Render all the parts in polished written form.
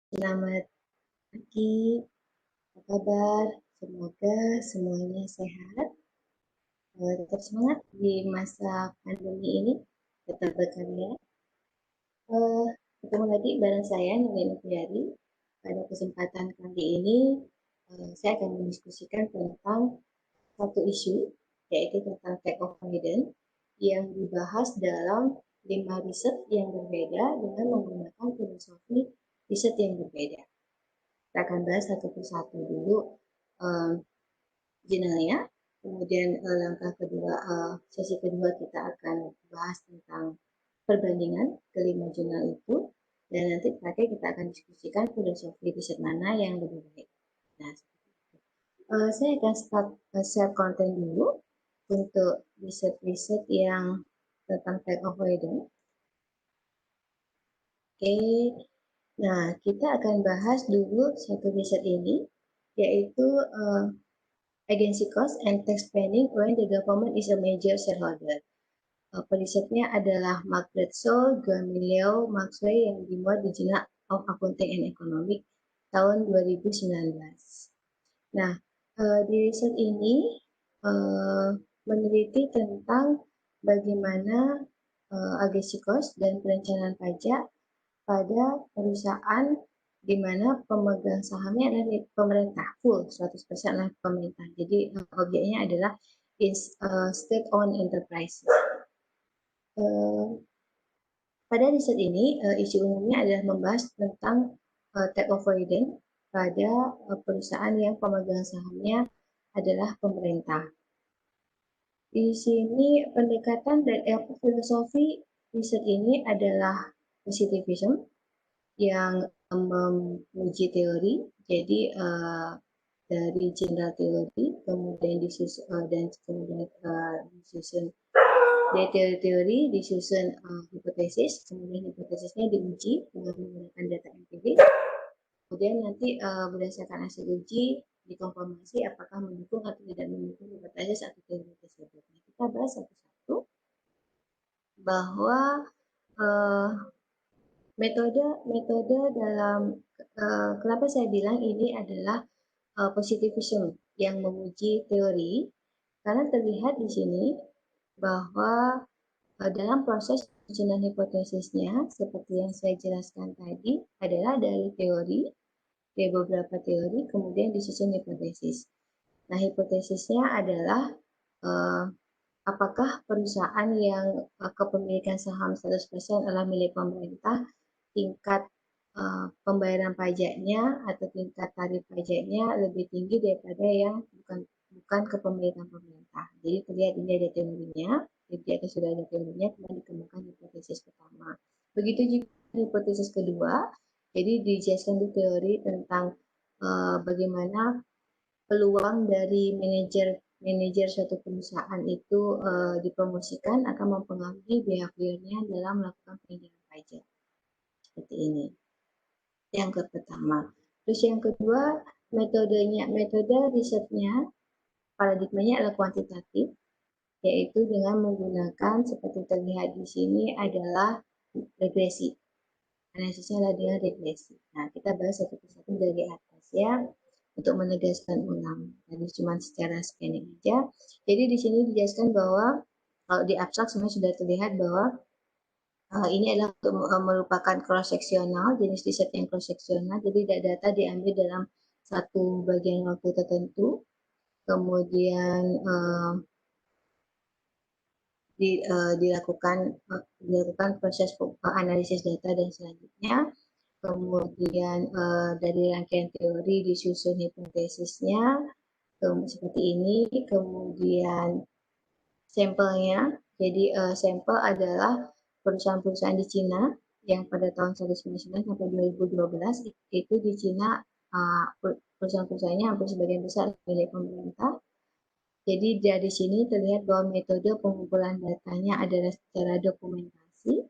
Selamat pagi, apa kabar? Semoga semuanya sehat, tetap semangat di masa pandemi ini, tetap berkarya. Ketemu lagi bareng saya, Nurul Nurjadi. Pada kesempatan kali ini, saya akan mendiskusikan tentang satu isu, yaitu tentang take off avoidance, yang dibahas dalam 5 riset yang berbeda dengan menggunakan filosofi riset yang berbeda. Kita akan bahas satu persatu dulu jurnalnya, kemudian langkah kedua, sesi kedua kita akan bahas tentang perbandingan kelima jurnal itu, dan nanti terakhir kita akan diskusikan filosofi riset mana yang lebih baik. Nah, saya akan start share konten dulu untuk riset-riset yang tentang take avoidance. Oke, nah kita akan bahas dulu satu riset ini, yaitu agency cost and tax planning when the government is a major shareholder. Perisetnya adalah Margaret Soul, Gamileo, Maxwell yang dimuat di Journal of Accounting and Economics tahun 2019. Nah, di riset ini meneliti tentang bagaimana agency cost dan perencanaan pajak pada perusahaan di mana pemegang sahamnya adalah pemerintah, full 100% adalah pemerintah. Jadi objeknya adalah state-owned enterprise. Pada riset ini, isu umumnya adalah membahas tentang take avoidance pada perusahaan yang pemegang sahamnya adalah pemerintah. Di sini pendekatan dan filosofi riset ini adalah positivism yang memuji teori, jadi dari general teori, kemudian disusun dari teori-teori disusun hipotesis, kemudian hipotesisnya diuji dengan menggunakan data empiris, kemudian nanti berdasarkan hasil uji dikonfirmasi apakah mendukung atau tidak mendukung hipotesis atau teori tersebut. Nah, kita bahas satu-satu bahwa metode dalam kenapa saya bilang ini adalah positivism yang memuji teori, karena terlihat di sini bahwa dalam proses penyusunan hipotesisnya, seperti yang saya jelaskan tadi, adalah dari teori, dari beberapa teori, kemudian disusun hipotesis. Nah, hipotesisnya adalah apakah perusahaan yang kepemilikan saham 100% adalah milik pemerintah, tingkat pembayaran pajaknya atau tingkat tarif pajaknya lebih tinggi daripada yang bukan kepemilikan pemerintah. Jadi terlihat ini ada teorinya, jadi atas sudah ada teorinya, kemudian dikembangkan hipotesis pertama. Begitu juga hipotesis kedua, jadi dijelaskan di teori tentang bagaimana peluang dari manajer suatu perusahaan itu dipromosikan akan mempengaruhi behaviornya dalam melakukan pengendalian pajak. Seperti ini. Yang pertama. Terus yang kedua, metode risetnya, paradigmanya adalah kuantitatif, yaitu dengan menggunakan seperti terlihat di sini adalah regresi. Analisisnya adalah dengan regresi. Nah, kita bahas satu persatu dari atas ya, untuk menegaskan ulang. Tadi cuma secara scanning aja. Jadi di sini dijelaskan bahwa kalau di abstrak sebenarnya sudah terlihat bahwa ini adalah untuk merupakan cross-seksional, jenis riset yang cross-seksional, jadi data diambil dalam satu bagian waktu tertentu, kemudian dilakukan proses analisis data dan selanjutnya, kemudian dari rangkaian teori disusun hipotesisnya, seperti ini, kemudian sampelnya, jadi sampel adalah perusahaan-perusahaan di Cina yang pada tahun 1999 sampai 2012 itu di Cina perusahaan-perusahaannya hampir sebagian besar milik pemerintah. Jadi dari sini terlihat bahwa metode pengumpulan datanya adalah secara dokumentasi,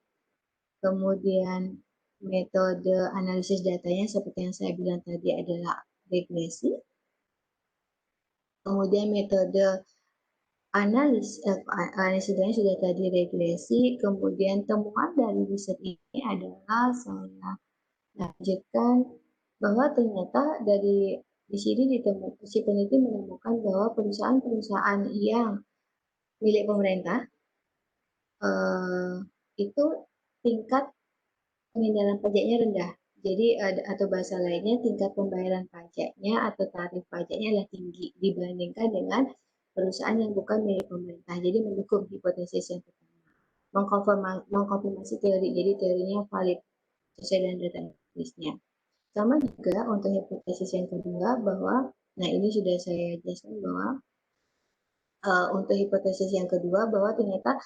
kemudian metode analisis datanya seperti yang saya bilang tadi adalah regresi, kemudian metode analisisnya sudah tadi regresi, kemudian temuan dari riset ini adalah saya lanjutkan bahwa ternyata di sini si peneliti menemukan bahwa perusahaan-perusahaan yang milik pemerintah itu tingkat pengindaran pajaknya rendah. Jadi atau bahasa lainnya tingkat pembayaran pajaknya atau tarif pajaknya adalah tinggi dibandingkan dengan perusahaan yang bukan milik pemerintah. Jadi mendukung hipotesis yang pertama, mengkonfirmasi teori. Jadi teorinya valid sesuai dengan data empirisnya. Sama juga untuk hipotesis yang kedua bahwa, nah ini sudah saya jelaskan bahwa untuk hipotesis yang kedua bahwa ternyata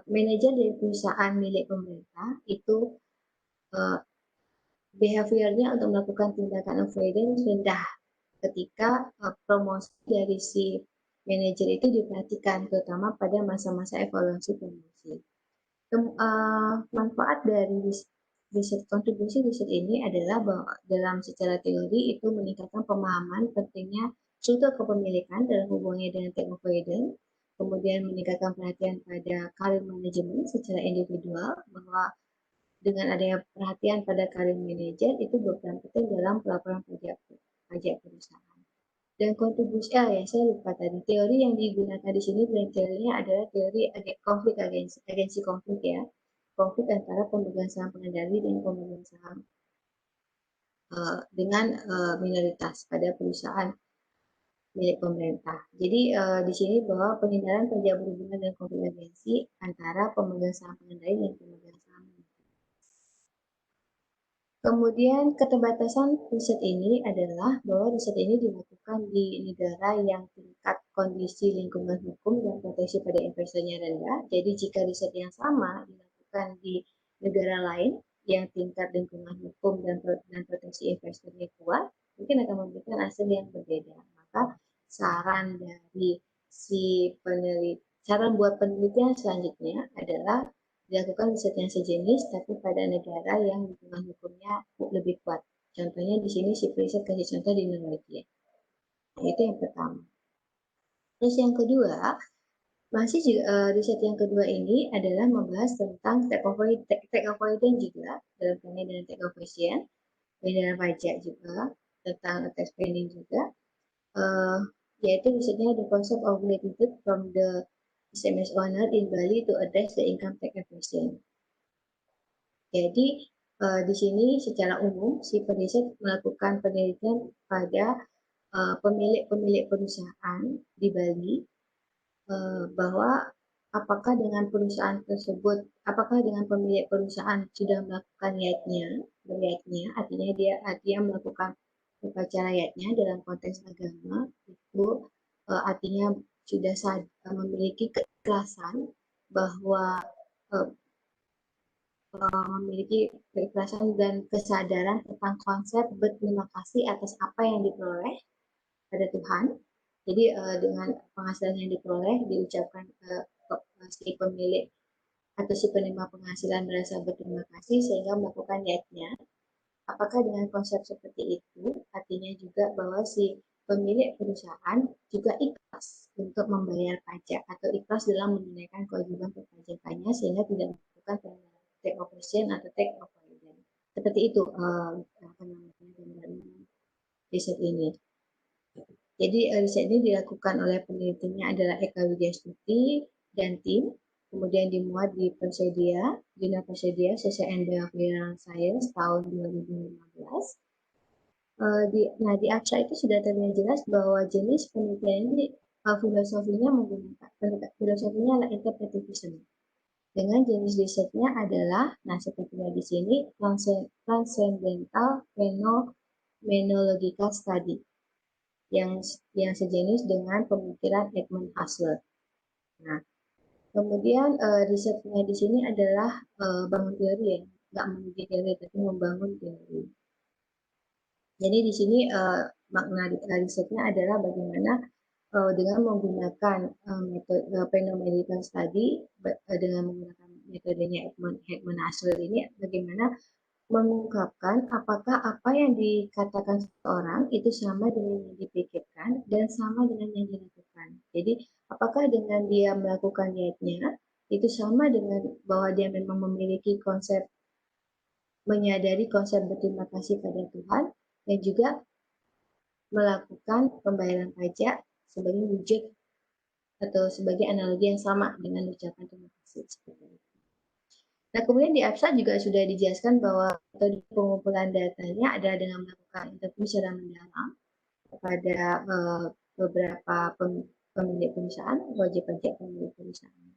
manajer dari perusahaan milik pemerintah itu behaviornya untuk melakukan tindakan avoidance rendah ketika promosi dari si manajer itu diperhatikan, terutama pada masa-masa evaluasi promosi. Manfaat dari kontribusi riset ini adalah bahwa dalam secara teori itu meningkatkan pemahaman pentingnya struktur kepemilikan dalam hubungannya dengan take avoidance, kemudian meningkatkan perhatian pada karir manajemen secara individual, bahwa dengan adanya perhatian pada karir manajer itu berperan penting dalam pelaporan pajak perusahaan. Dan kontribusi, ya saya lupa tadi, teori yang digunakan di sini dan teorinya adalah teori konflik agensi konflik ya, konflik antara pemegang saham pengendali dan pemegang saham dengan minoritas pada perusahaan milik pemerintah. Jadi di sini bahwa penghindaran pajak berhubungan dengan konflik agensi antara pemegang saham pengendali dan pemegang saham. Kemudian keterbatasan riset ini adalah bahwa riset ini dilakukan di negara yang tingkat kondisi lingkungan hukum dan proteksi pada investornya rendah. Jadi jika riset yang sama dilakukan di negara lain yang tingkat lingkungan hukum dan proteksi investornya kuat, mungkin akan memberikan hasil yang berbeda. Maka saran buat penelitian selanjutnya adalah dilakukan riset yang sejenis tapi pada negara yang lingkungan hukumnya lebih kuat. Contohnya di sini si riset kasih contoh di Norwegia. Nah, itu yang pertama. Terus yang kedua, masih juga, riset yang kedua ini adalah membahas tentang take avoidance juga dalam kaitan dengan take avoidance, pengendalian pajak juga, tentang tax planning juga, yaitu risetnya the concept of latitude from the SMS owner in Bali to address the income tax evasion. Jadi di sini secara umum si periset melakukan penelitian pada pemilik perusahaan di Bali bahwa apakah dengan perusahaan tersebut, apakah dengan pemilik perusahaan sudah melakukan yatnya, artinya melakukan upacara yatnya dalam konteks agama itu artinya sudah memiliki keikhlasan bahwa memiliki keikhlasan dan kesadaran tentang konsep berterima kasih atas apa yang diperoleh pada Tuhan. Jadi dengan penghasilan yang diperoleh diucapkan si pemilik atau si penerima penghasilan merasa berterima kasih sehingga melakukan niatnya. Apakah dengan konsep seperti itu artinya juga bahwa si pemilik perusahaan juga ikhlas untuk membayar pajak atau ikhlas dalam menunaikan kewajiban perpajakannya sehingga tidak melakukan take operation atau take avoidance. Seperti itu apa namanya riset ini. Jadi riset ini dilakukan oleh penelitinya adalah Eka Widyastuti dan tim, kemudian dimuat di Procedia, Jurnal Procedia Social and Behavioral Science tahun 2015. Nah di abstrak itu sudah terlihat jelas bahwa jenis penelitian ini filosofinya adalah interpretivism. Dengan jenis risetnya adalah, nah sepertinya di sini, transcendental phenomenological study yang sejenis dengan pemikiran Edmund Husserl. Nah, kemudian risetnya di sini adalah bangun teori ya, nggak menguji teori tapi membangun teori. Jadi di sini makna risetnya adalah bagaimana dengan menggunakan metode phenomenological study dengan menggunakan metodenya Edmund Husserl ini bagaimana mengungkapkan apakah apa yang dikatakan seseorang itu sama dengan yang dipikirkan dan sama dengan yang dilakukan. Jadi apakah dengan dia melakukan niatnya itu sama dengan bahwa dia memang memiliki konsep menyadari konsep berterima kasih pada Tuhan, dan juga melakukan pembayaran pajak sebagai wujud atau sebagai analogi yang sama dengan ucapan terima kasih. Nah, kemudian di abstrak juga sudah dijelaskan bahwa metode pengumpulan datanya adalah dengan melakukan interview secara mendalam kepada beberapa pemilik perusahaan, wajib pajak pemilik perusahaan.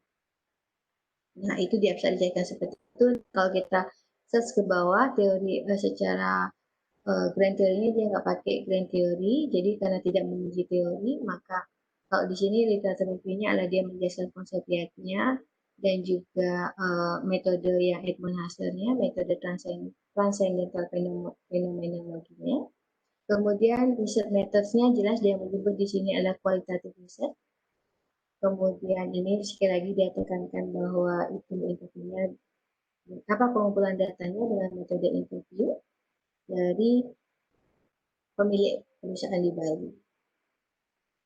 Nah, itu di abstrak dijelaskan seperti itu. Kalau kita search ke bawah teori secara grand teorinya dia nggak pakai grand teori, jadi karena tidak menguji teori, maka kalau di sini literatur reviewnya adalah dia menjelaskan konsep lihatnya dan juga metode yang Edmund Husserl-nya, metode transcendental phenomenologinya. Kemudian research methods-nya jelas dia menyebut di sini adalah qualitative research. Kemudian ini sekali lagi dia tekankan bahwa itu interviewnya apa pengumpulan datanya dengan metode interview dari pemilik perusahaan di Bali.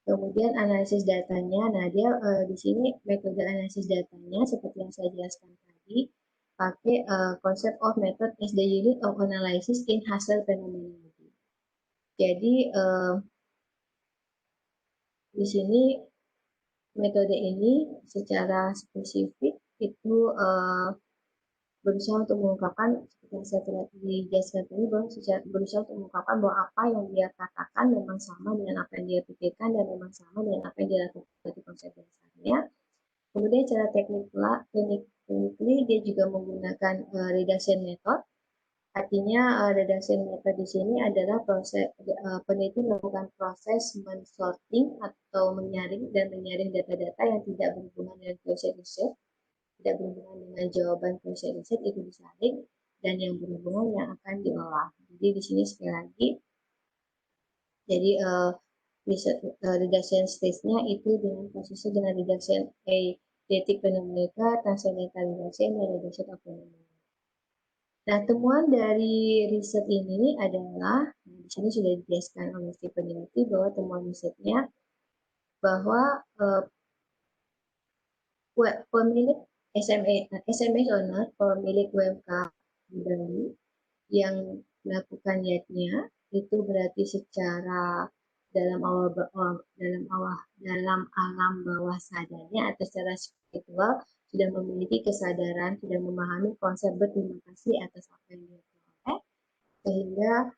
Kemudian analisis datanya, nah dia di sini metode analisis datanya seperti yang saya jelaskan tadi, pakai konsep of method as the unit of analysis in Husserl phenomenology. Jadi di sini metode ini secara spesifik itu berusaha untuk mengungkapkan seperti yang saya telah dijelaskan tadi bahwa berusaha untuk mengungkapkan bahwa apa yang dia katakan memang sama dengan apa yang dia pikirkan dan memang sama dengan apa yang dia lakukan di konsep dasarnya. Kemudian secara teknikly dia juga menggunakan reduction method. Artinya reduction method di sini adalah proses peneliti melakukan proses men-sorting atau menyaring data-data yang tidak berhubungan dengan question research, tidak berhubungan dengan jawaban question research itu disaring, dan yang berhubungan yang akan diolah. Jadi di sini sekali lagi, jadi reduction stage-nya itu dengan posisi dengan reduction eidetic phenomenica, transcendental reduction, dan reduction of phenomena. Nah, temuan dari riset ini adalah, di sini sudah dijelaskan oleh Stephen Yoti bahwa temuan risetnya bahwa pemilik SMS owner, pemilik UMK di Bali yang melakukan yatnya itu berarti secara dalam alam bawah sadarnya atau secara spiritual sudah memiliki kesadaran, sudah memahami konsep berterima kasih atas apa yang dia peroleh, sehingga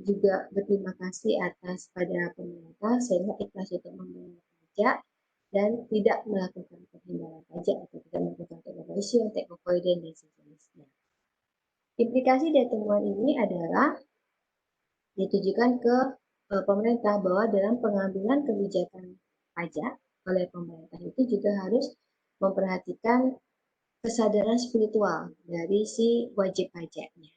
juga berterima kasih atas pada pemerintah sehingga ikhlas untuk membayar pajak dan tidak melakukan penghindaran pajak atau tidak melakukan tax evasion, tax avoidance, dan sejenisnya. Implikasi dari temuan ini adalah ditujukan ke pemerintah bahwa dalam pengambilan kebijakan pajak oleh pemerintah itu juga harus memperhatikan kesadaran spiritual dari si wajib pajaknya.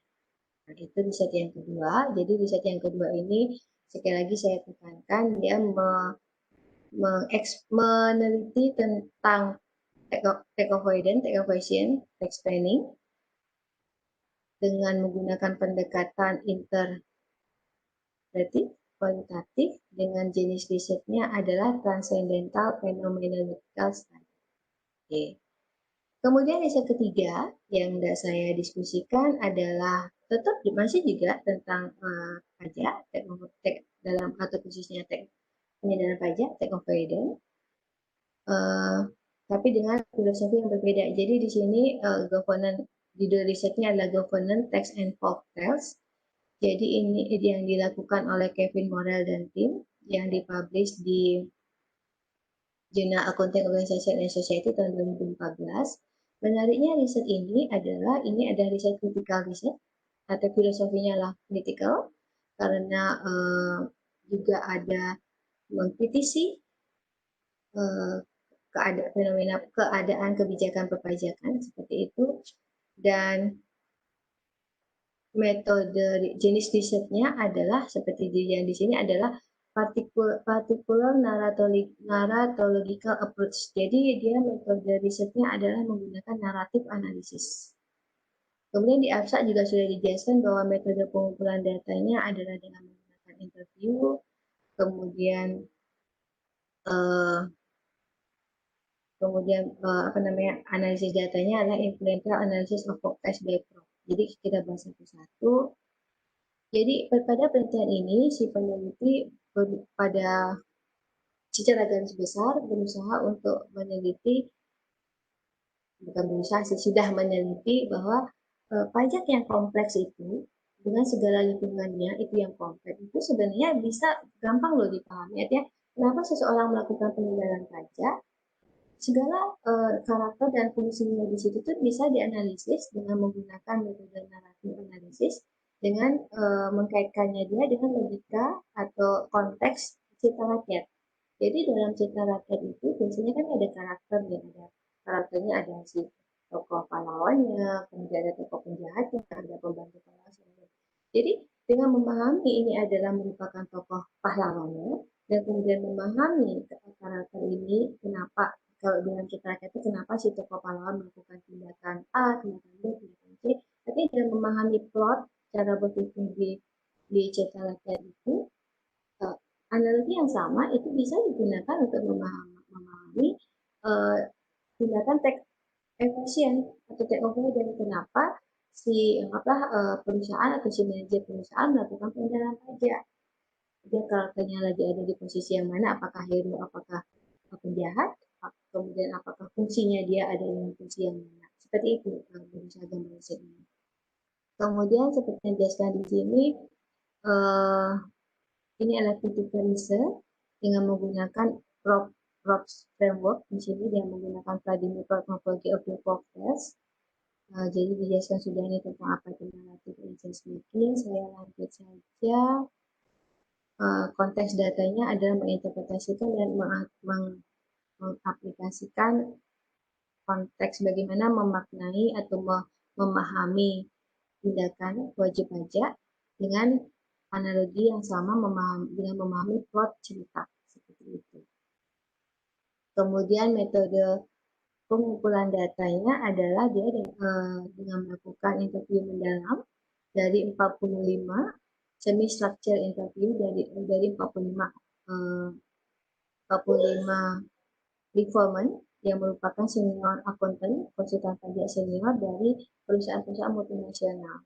Nah, itu riset yang kedua. Jadi riset yang kedua ini sekali lagi saya tekankan dia meneliti tentang tax avoidance, tax evasion, tax planning dengan menggunakan pendekatan interpretif, kualitatif, dengan jenis risetnya adalah transcendental phenomenological study. Oke. Kemudian riset ketiga yang saya diskusikan adalah tetap masih juga tentang pajak, dalam atau khususnya pengendalian pajak, tax avoidance, tapi dengan filosofi yang berbeda. Jadi di sini governance, judul risetnya adalah Governance, Tax and Folktales. Jadi ini yang dilakukan oleh Kevin Morrell dan tim yang dipublish di Journal Accounting Organization and Society tahun 2014. Menariknya riset ini adalah riset critical research atau filosofinya lah critical karena juga ada mengkritisi keadaan kebijakan perpajakan seperti itu, dan metode jenis risetnya adalah seperti yang di sini adalah particular narratological approach. Jadi dia metode risetnya adalah menggunakan naratif analisis. Kemudian di abstrak juga sudah dijelaskan bahwa metode pengumpulan datanya adalah dengan menggunakan interview, kemudian analisis datanya adalah influential analysis of forecast by Jadi kita bahas satu-satu. Jadi pada penelitian ini si peneliti pada secara garis besar berusaha untuk meneliti, bukan berusaha sih, sudah meneliti bahwa pajak yang kompleks itu dengan segala lingkungannya itu yang kompleks itu sebenarnya bisa gampang loh dipahami. Artinya kenapa seseorang melakukan pengendalian pajak, segala karakter dan fungsinya di situ tuh bisa dianalisis dengan menggunakan metode naratif analisis dengan mengkaitkannya dia dengan logika atau konteks citra rakyat. Jadi dalam citra rakyat itu biasanya kan ada karakter ya, ada karakternya, ada si tokoh pahlawannya, kemudian ada tokoh penjahatnya, ada pembantu pahlawan. Jadi dengan memahami ini adalah merupakan tokoh pahlawannya dan kemudian memahami karakter ini kenapa, kalau dengan citra rakyat itu kenapa si tokoh pahlawan melakukan tindakan A, tindakan B, tindakan C. Tapi dengan memahami plot cara berpikir di citra rakyat itu, analogi yang sama itu bisa digunakan untuk memahami uh, tindakan take efisien atau take over dan kenapa si perusahaan atau si manajer perusahaan melakukan pengendalian pajak. Dia karakternya lagi ada di posisi yang mana, apakah hero, apakah penjahat, kemudian apakah fungsinya dia ada dalam fungsi yang mana. Seperti itu berusaha gambaran ini. Kemudian seperti yang dijelaskan di sini, ini adalah critical research dengan menggunakan ROPS framework. Di sini dia menggunakan Vladimir Morphology of the Process. Jadi dijelaskan sudah ini tentang apa itu narrative instance making. Saya lanjut saja. Konteks datanya adalah menginterpretasikan dan mengaplikasikan konteks bagaimana memaknai atau memahami tindakan wajib pajak dengan analogi yang sama dengan memahami plot cerita seperti itu. Kemudian metode pengumpulan datanya adalah dia dengan melakukan interview mendalam dari 45 semi structure interview dari 45 reformer yang merupakan senior accountant, konsultan pajak senior dari perusahaan-perusahaan multinasional.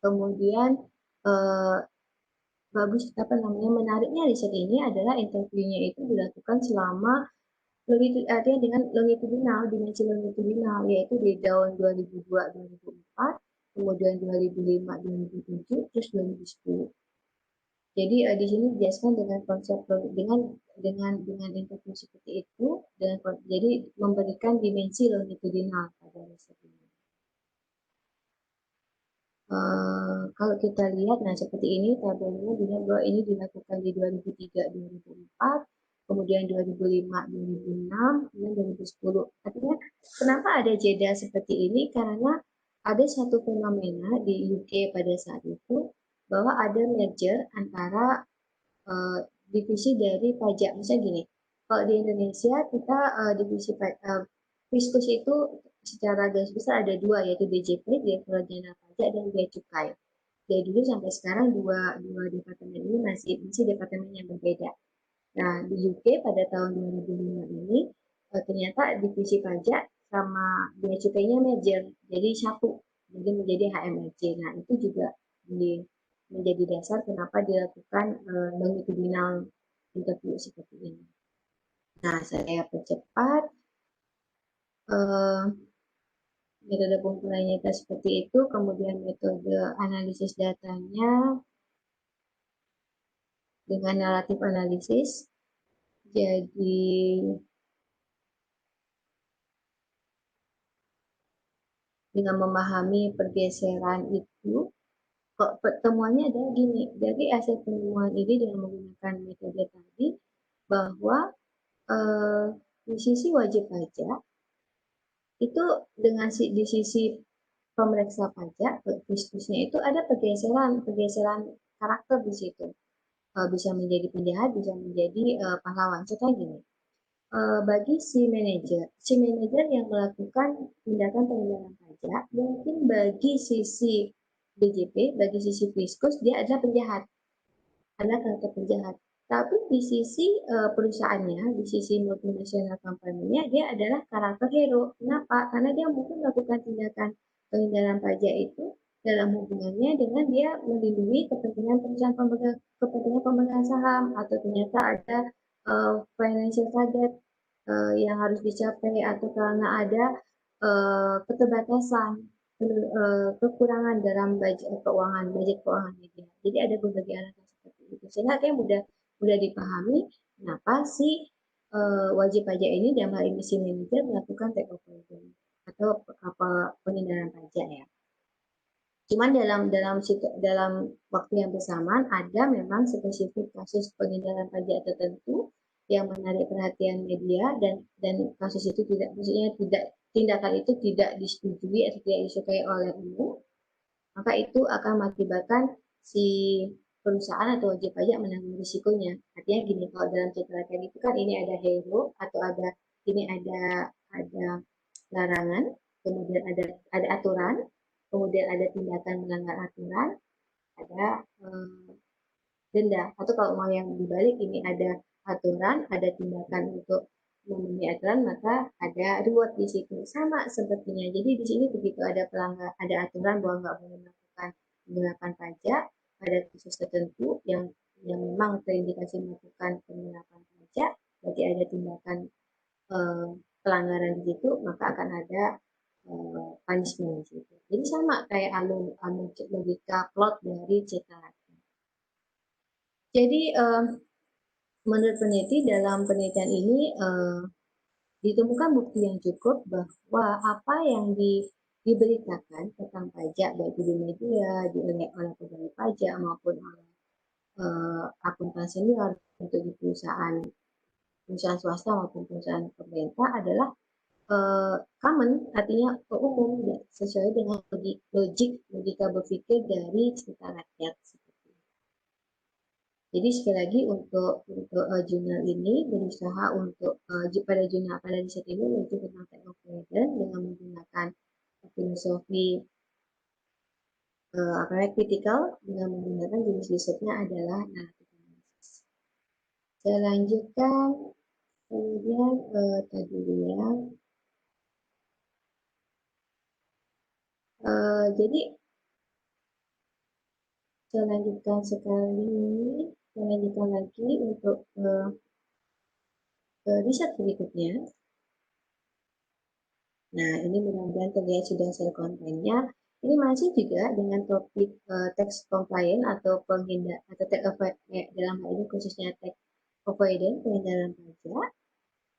Kemudian menariknya riset ini adalah interviewnya itu dilakukan selama dengan longitudinal, dimensi longitudinal, yaitu di tahun 2002-2004, kemudian 2005-2007, terus 2010. Jadi di sini dijelaskan dengan konsep dengan interview seperti itu, jadi memberikan dimensi longitudinal pada riset ini. Kalau kita lihat, nah seperti ini tabelnya, dilihat bahwa ini dilakukan di 2003-2004, kemudian 2005-2006, kemudian 2010. Artinya kenapa ada jeda seperti ini? Karena ada satu fenomena di UK pada saat itu, bahwa ada merger antara divisi dari pajak. Misalnya gini, kalau di Indonesia kita divisi Fiskus itu secara garis besar ada dua, yaitu DJP, Direktorat Jenderal Pajak, dan Bea Cukai. Dari dulu sampai sekarang dua departemen ini masih departemen yang berbeda. Nah, di UK pada tahun 2005 ini ternyata divisi pajak sama bea cukainya merger, jadi satu, jadi menjadi HMRC. Nah, itu juga menjadi dasar kenapa dilakukan longitudinal interview seperti ini. Nah, saya percepat. Metode pengumpulannya seperti itu, kemudian metode analisis datanya dengan naratif analisis. Jadi dengan memahami pergeseran itu, kok pertemuannya adalah gini, dari hasil penemuan ini dengan menggunakan metode tadi, bahwa di sisi wajib pajak, itu dengan di sisi pemeriksa pajak, fiskusnya itu ada pergeseran karakter di situ. Bisa menjadi penjahat, bisa menjadi pahlawan. Contohnya gini, bagi si manajer yang melakukan tindakan pengendalian pajak, mungkin bagi sisi BJP, bagi sisi fiskus, dia adalah penjahat, adalah karakter penjahat. Tapi di sisi perusahaannya, di sisi multinational company-nya, dia adalah karakter hero. Kenapa? Karena dia mungkin melakukan tindakan Pengindaran pajak itu dalam hubungannya dengan dia melindungi kepentingan perusahaan pemegang saham, atau ternyata ada financial target yang harus dicapai, atau karena ada keterbatasan, kekurangan dalam budget keuangan media. Jadi ada berbagai alasan seperti itu, sehingga kayak mudah dipahami kenapa si wajib pajak ini dalam hal ini si manajer melakukan take over atau pengindaran pajak ya. Cuman dalam waktu yang bersamaan ada memang spesifik kasus pengindaran pajak tertentu yang menarik perhatian media, dan kasus itu tindakan itu tidak disetujui atau tidak disukai oleh umum, maka itu akan mengakibatkan si perusahaan atau wajib pajak menanggung risikonya. Artinya gini, kalau dalam cerita latihan itu kan ini ada hero atau ada larangan, kemudian ada aturan, kemudian ada tindakan melanggar aturan, ada denda. Atau kalau mau yang dibalik, ini ada aturan, ada tindakan untuk memenuhi aturan, maka ada reward di situ. Sama sepertinya. Jadi di sini begitu ada aturan bahwa nggak boleh melakukan penggelapan pajak, ada khusus tertentu yang memang terindikasi melakukan penggelapan pajak, berarti ada tindakan pelanggaran di situ, maka akan ada punishment di situ. Jadi sama kayak alur logika plot dari cerita. Jadi menurut peneliti, dalam penelitian ini ditemukan bukti yang cukup bahwa apa yang diberitakan tentang pajak, baik di media, oleh pegawai pajak maupun oleh akuntan senior untuk di perusahaan swasta maupun perusahaan pemerintah adalah common, artinya umum, sesuai dengan logika berpikir dari cerita rakyat. Jadi sekali lagi untuk jurnal ini berusaha untuk pada riset ini untuk tentang take over dengan menggunakan filosofi kritikal, dengan menggunakan jenis risetnya adalah narrative analysis. Saya lanjutkan, kemudian tadi ya. Jadi saya lanjutkan lagi untuk riset berikutnya. Nah, ini mudah-mudahan terlihat sudah share kontennya. Ini masih juga dengan topik tax compliance atau tax avoidance, dalam hal ini khususnya tax avoidance, pengindaran pajak.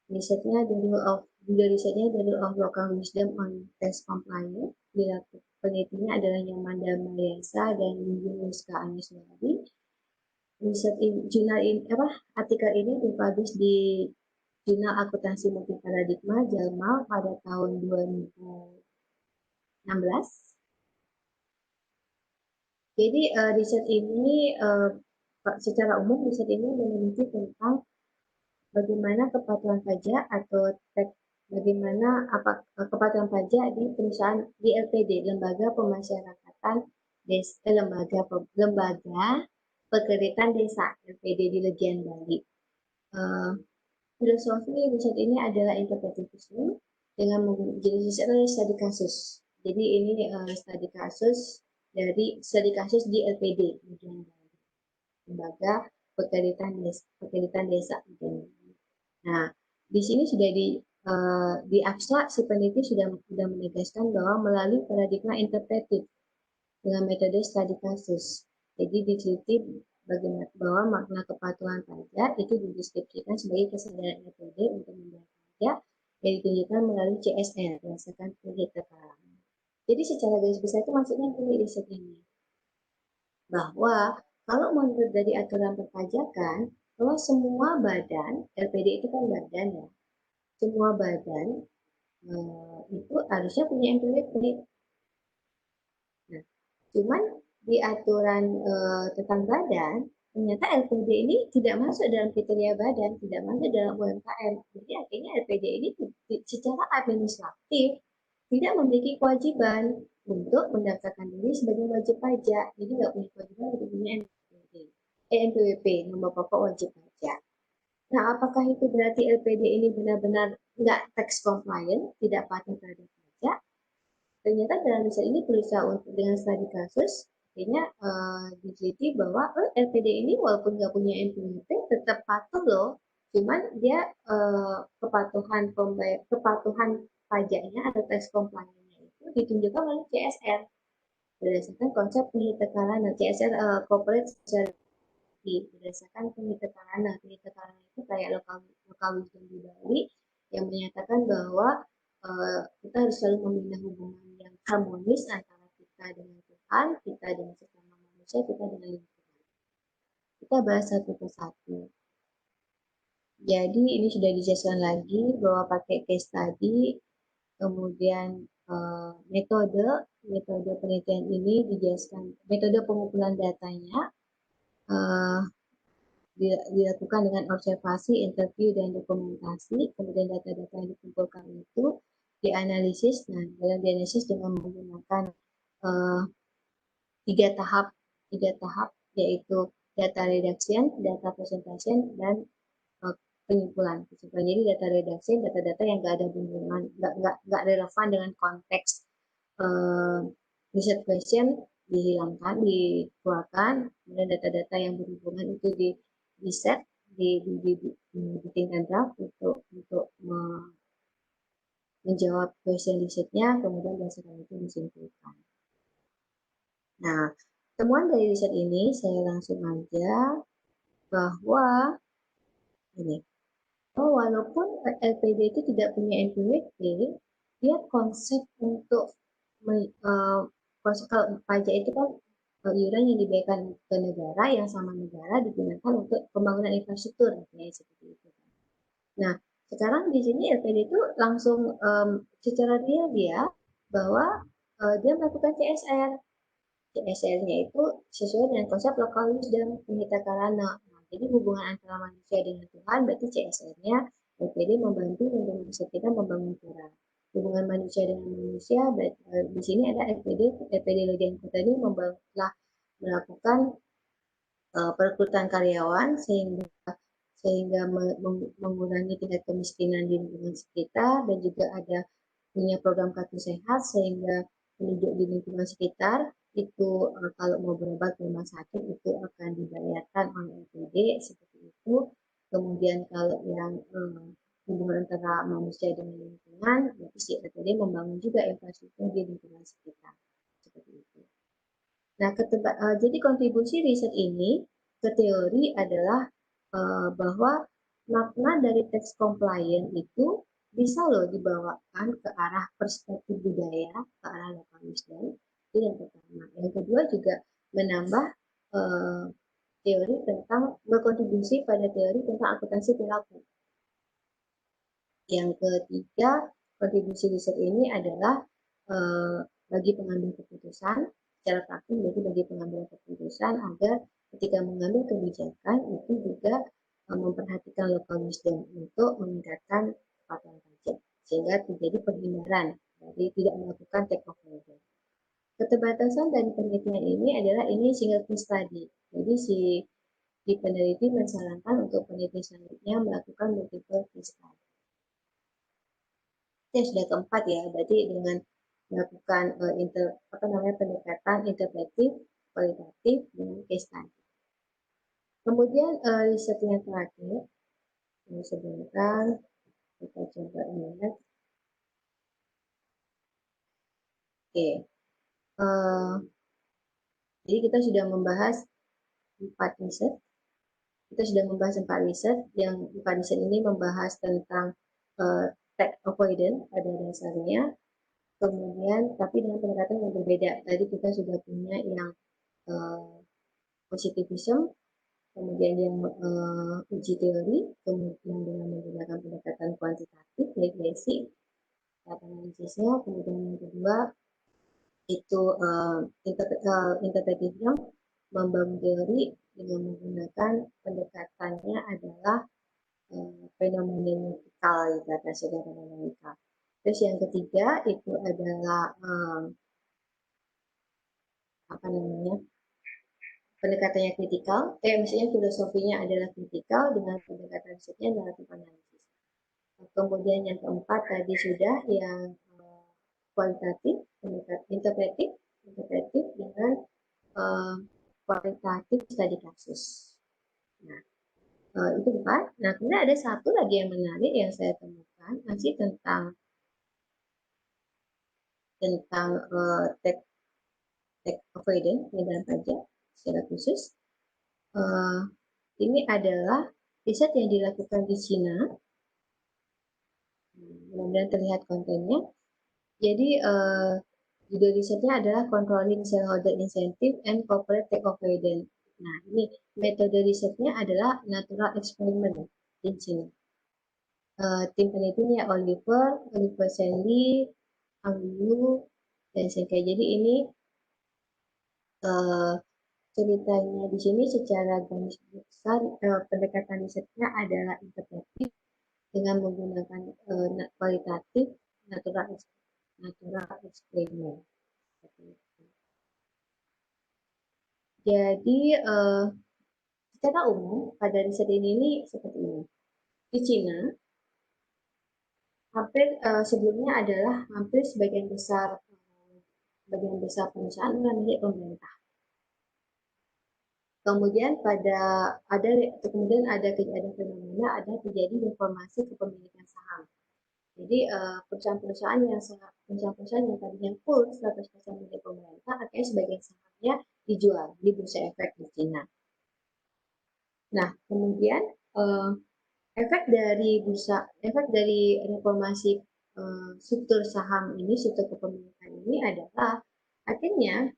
Risetnya the rule of local wisdom on tax compliance. Penelitinya adalah Yamanda Mayasa dan Yunuska Aniswari. Artikel ini dipublish di Jurnal Akuntansi Multiparadigma JALMAL pada tahun 2016. Jadi riset ini secara umum meneliti tentang bagaimana kepatuhan pajak atau bagaimana kepatuhan pajak di perusahaan di LPD, Lembaga Pemasyarakatan Lembaga Pekreditan Desa LPD di Legian Bali. Filosofi riset ini adalah interpretatisme dengan jenis adalah studi kasus. Jadi ini studi kasus di LPD, Lembaga Pekreditan Desa. Nah, di sini sudah di abstrak si peneliti sudah menegaskan bahwa melalui paradigma interpretif dengan metode studi kasus. Jadi diteliti bagaimana bahwa makna kepatuhan pajak itu dideskripsikan sebagai kesadaran metode untuk membayar pajak yang ditunjukkan melalui CSR berdasarkan prinsip terang. Jadi secara garis besar itu maksudnya dari riset ini bahwa kalau menurut dari aturan perpajakan, bahwa semua badan, LPD itu kan badan ya, semua badan itu harusnya punya NPWP. Nah, cuman di aturan tentang badan, ternyata LPD ini tidak masuk dalam kriteria badan, tidak masuk dalam UMKM. Jadi akhirnya LPD ini secara administratif tidak memiliki kewajiban untuk mendaftarkan diri sebagai wajib pajak. Jadi nggak punya kewajiban untuk punya NPWP, nomor pokok wajib pajak. Nah, apakah itu berarti LPD ini benar-benar nggak tax compliant, tidak patuh terhadap pajak? ternyata dalam riset ini berusaha untuk dengan studi kasus, akhirnya diteliti bahwa LPD ini walaupun nggak punya NPWP tetap patuh loh, cuman dia kepatuhan pajaknya atau tax compliance-nya itu ditunjukkan oleh CSR berdasarkan konsep penghitakarana CSR Corporate Society berdasarkan penghitakarana. Penghitakarana itu kayak lokal wisdom di Bali yang menyatakan bahwa kita harus selalu membina hubungan yang harmonis antara kita dengan Tuhan, kita dengan sesama manusia, kita dengan lingkungan. Kita bahas satu persatu. Jadi ini sudah dijelaskan lagi bahwa pakai case study, kemudian metode penelitian ini dijelaskan, metode pengumpulan datanya dilakukan dengan observasi, interview, dan dokumentasi. Kemudian data-data yang dikumpulkan itu dianalisis. Nah, dalam dianalisis dengan menggunakan tiga tahap yaitu data reduction, data presentation, dan penyimpulan. Jadi data reduction, data-data yang nggak ada hubungan, nggak relevan dengan konteks research question dihilangkan, dikeluarkan, kemudian data-data yang berhubungan itu di set, bikinkan draft untuk menjawab question risetnya, kemudian berdasarkan itu disimpulkan. Nah, temuan dari riset ini saya langsung aja bahwa ini, walaupun LPD itu tidak punya NPWP, dia konsep untuk konsep pajak itu kan iuran yang dibayarkan ke negara yang sama negara digunakan untuk pembangunan infrastruktur, ya seperti itu. Nah, sekarang di sini LPD itu langsung secara real dia bahwa dia melakukan CSR. CSR-nya itu sesuai dengan konsep lokal wisdom penghitakarana. Nah, jadi hubungan antara manusia dengan Tuhan berarti CSR-nya LPD membantu untuk manusia kita membangun Tuhan. Hubungan manusia dengan manusia di sini ada LPD Legian Kota ini melakukan perekrutan karyawan sehingga mengurangi tingkat kemiskinan di lingkungan sekitar, dan juga ada punya program kartu sehat sehingga penduduk di lingkungan sekitar itu kalau mau berobat ke rumah sakit itu akan dibayarkan oleh LPD seperti itu. Kemudian kalau yang hubungan antara manusia dengan lingkungan, berarti si LPD membangun juga infrastruktur di lingkungan sekitar seperti itu. Nah, jadi kontribusi riset ini ke teori adalah bahwa makna dari tax compliance itu bisa loh dibawakan ke arah perspektif budaya, ke arah local wisdom. Itu yang pertama. Yang kedua juga menambah teori tentang berkontribusi pada teori tentang akuntansi perilaku. Yang ketiga, kontribusi riset ini adalah bagi pengambil keputusan, secara praktik bagi pengambil keputusan agar ketika mengambil kebijakan itu juga memperhatikan local wisdom untuk meningkatkan kepatuhan pajak sehingga terjadi perhindaran dari tidak melakukan take off labor. Keterbatasan dari penelitian ini adalah ini single case study. Jadi si peneliti mensarankan untuk peneliti selanjutnya melakukan multiple case study. Yang sudah keempat ya, berarti dengan melakukan pendekatan interpretif, kualitatif dengan case study. Kemudian riset yang terakhir, ini sebentar kita coba lihat. Oke, jadi kita sudah membahas 4 riset. Kita sudah membahas 4 riset. Yang 4 riset ini membahas tentang tax avoidance pada dasarnya. Kemudian, tapi dengan pendekatan yang berbeda. Tadi kita sudah punya yang positivism, kemudian yang uji teori, kemudian dengan menggunakan pendekatan kuantitatif, regresi, analisisnya, kemudian yang kedua itu interpretatifnya membangun teori dengan menggunakan pendekatannya adalah fenomenologikal, kata saudara fenomenologikal. Terus yang ketiga itu adalah pendekatannya kritikal, misalnya filosofinya adalah kritikal dengan pendekatan risetnya naratif analisis. Kemudian yang keempat tadi sudah yang kualitatif, interpretif dengan kualitatif studi kasus. Nah, itu Pak. Nah, kemudian ada satu lagi yang menarik yang saya temukan masih tentang tax avoidance, pengendalian pajak secara khusus. Ini adalah riset yang dilakukan di Cina. Mudah-mudahan terlihat kontennya. Jadi judul risetnya adalah Controlling Shareholder Incentive and Corporate Tax Avoidance. Nah, ini metode risetnya adalah natural experiment di Cina. Tim penelitinya Oliver Sandy, Ang Liu, dan Senkai. Jadi ini ceritanya di sini secara garis besar pendekatan risetnya adalah interpretif dengan menggunakan kualitatif natural experiment. Jadi secara umum pada riset ini seperti ini. Di Cina hampir sebelumnya adalah hampir sebagian besar perusahaan milik pemerintah. Kemudian ada fenomena terjadi reformasi kepemilikan saham. Jadi perusahaan-perusahaan yang tadinya full 100% milik pemerintah, akhirnya sebagian sahamnya dijual di bursa efek di Cina. Nah, kemudian efek dari reformasi struktur saham ini, struktur kepemilikan ini adalah akhirnya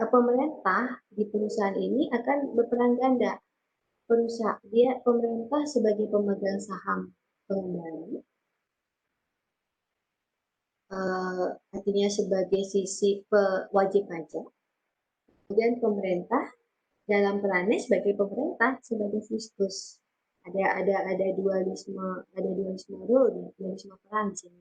pemerintah di perusahaan ini akan berperan ganda. Pemerintah sebagai pemegang saham pengendali, artinya sebagai sisi wajib pajak, kemudian pemerintah dalam perannya sebagai pemerintah sebagai fiskus. Ada dualisme peran di sini.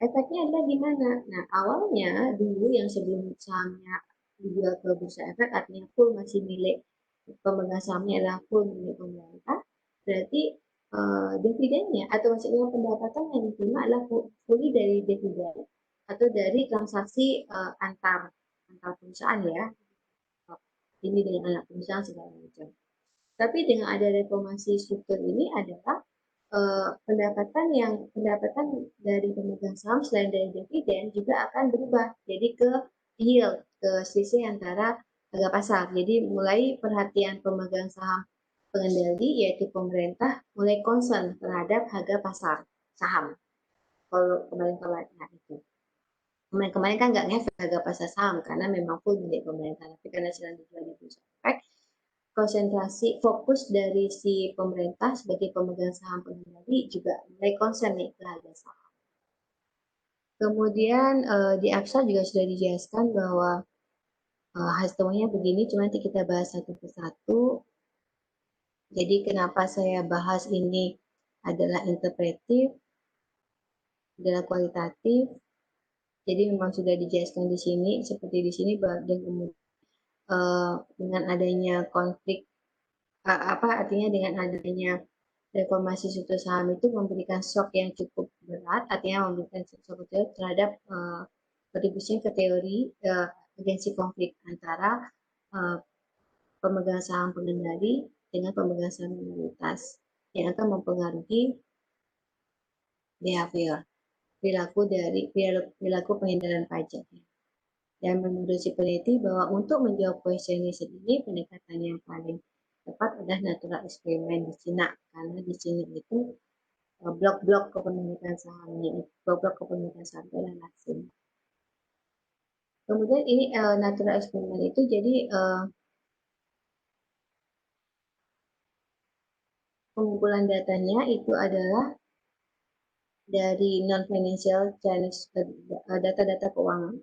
Efeknya adalah gimana? Nah, awalnya dulu yang sebelum sahamnya dijual ke bursa efek, artinya full masih milik pemegang sahamnya adalah full milik pemerintah, berarti dividennya atau maksudnya pendapatan yang diterima adalah fully dari dividen atau dari transaksi antar perusahaan ya, ini dengan anak perusahaan segala macam. Tapi dengan ada reformasi struktur ini adalah pendapatan dari pemegang saham selain dari dividen juga akan berubah jadi ke yield, ke selisih antara harga pasar. Jadi mulai perhatian pemegang saham pengendali yaitu pemerintah mulai concern terhadap harga pasar saham. Kalau kemarin-kemarin itu. Kemarin-kemarin kan nggak ngefek harga pasar saham karena memang full milik pemerintah. Tapi karena sedang dijual di bursa efek, konsentrasi fokus dari si pemerintah sebagai pemegang saham pengendali juga mulai concern nih ke harga saham. Kemudian di abstrak juga sudah dijelaskan bahwa hasilnya begini, cuma nanti kita bahas satu persatu. Jadi kenapa saya bahas ini adalah interpretif, adalah kualitatif. Jadi memang sudah dijelaskan di sini, seperti di sini dengan adanya konflik artinya dengan adanya reformasi struktur saham itu memberikan shock yang cukup berat, artinya memberikan shock berat terhadap kontribusi ke teori agensi konflik antara pemegang saham pengendali dengan pemegang saham minoritas yang akan mempengaruhi behavior perilaku pengendalian pajak. Dan menurut si peneliti bahwa untuk menjawab question ini pendekatan yang paling tepat adalah natural experiment di Cina, karena di Cina itu blok-blok kepemilikan sahamnya, blok-blok kepemilikan saham adalah lazim. Kemudian ini natural experiment itu jadi pengumpulan datanya itu adalah dari non-financial channels, data-data keuangan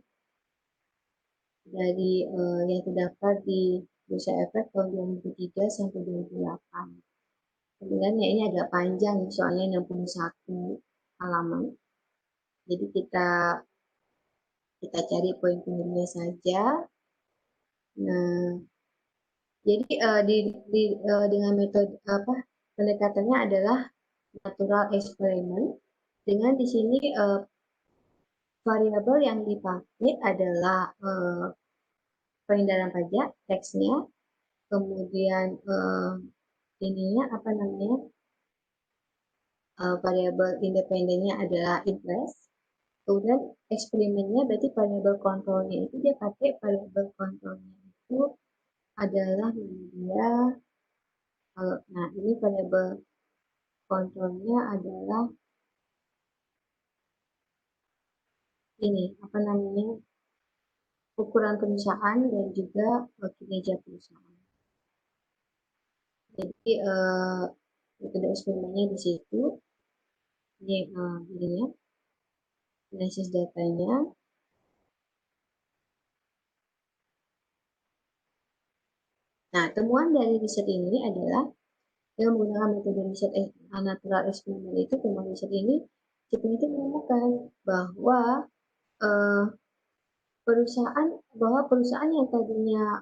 dari yang terdaftar di bursa efek tahun 2003 sampai 2008. Sebenarnya ini agak panjang, soalnya 61 halaman. Jadi kita cari poin-poinnya saja. Nah, jadi dengan metode pendekatannya adalah natural experiment, dengan di sini variabel yang dipakai adalah pengindaran pajak, teksnya, kemudian ininya apa namanya, variabel independennya adalah interest, kemudian eksperimennya berarti variabel kontrolnya itu dia pakai variabel kontrolnya itu adalah dia kalau nah ini variabel kontrolnya adalah ini apa namanya ukuran perusahaan dan juga kinerja perusahaan. Jadi metode eksperimennya di situ ini ya analisis datanya. Nah, temuan dari riset ini adalah dengan menggunakan metode riset natural experiment itu, temuan riset ini itu menemukan bahwa perusahaan yang tadinya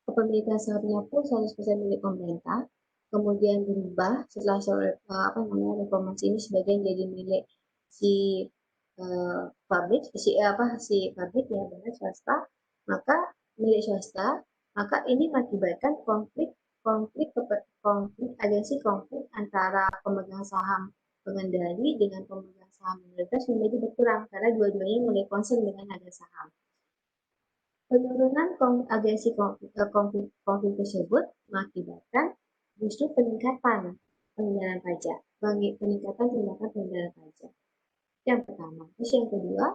kepemilikan sahamnya pun 100% milik pemerintah, kemudian berubah setelah reformasi ini sebagian jadi milik si pabrik, si pabrik ya benar swasta, maka milik swasta, maka ini mengakibatkan konflik antara pemegang saham pengendali dengan pemegang saham minoritas menjadi berkurang karena dua-duanya mulai concern dengan harga saham. Penurunan agensi konflik tersebut mengakibatkan justru peningkatan pengendalian pajak, peningkatan tindakan pengendalian pajak. Yang pertama. Terus yang kedua,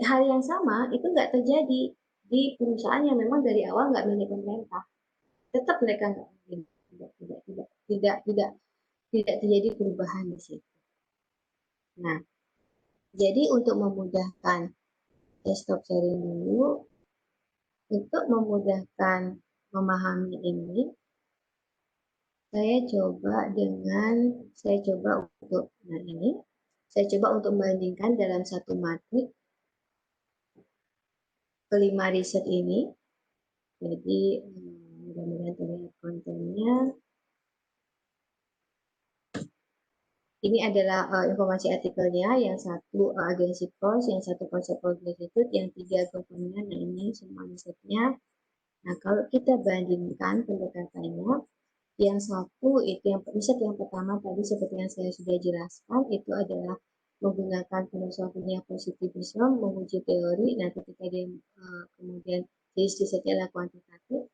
hal yang sama itu nggak terjadi di perusahaan yang memang dari awal nggak milik pemerintah. Tetap mereka tidak terjadi perubahan di situ. Nah, jadi untuk memudahkan stop sharing dulu, untuk memudahkan memahami ini, saya coba untuk membandingkan dalam satu matrik kelima riset ini. Jadi mudah-mudahan terlihat kontennya. Ini adalah informasi artikelnya, yang satu agensi pros, yang satu konsep institute, yang tiga government, nah ini semua risetnya. Nah, kalau kita bandingkan pendekatannya, yang satu itu riset yang pertama tadi seperti yang saya sudah jelaskan, itu adalah menggunakan filosofinya positivisme, menguji teori. Nah, ketika dia kemudian jenis risetnya adalah kuantitatif,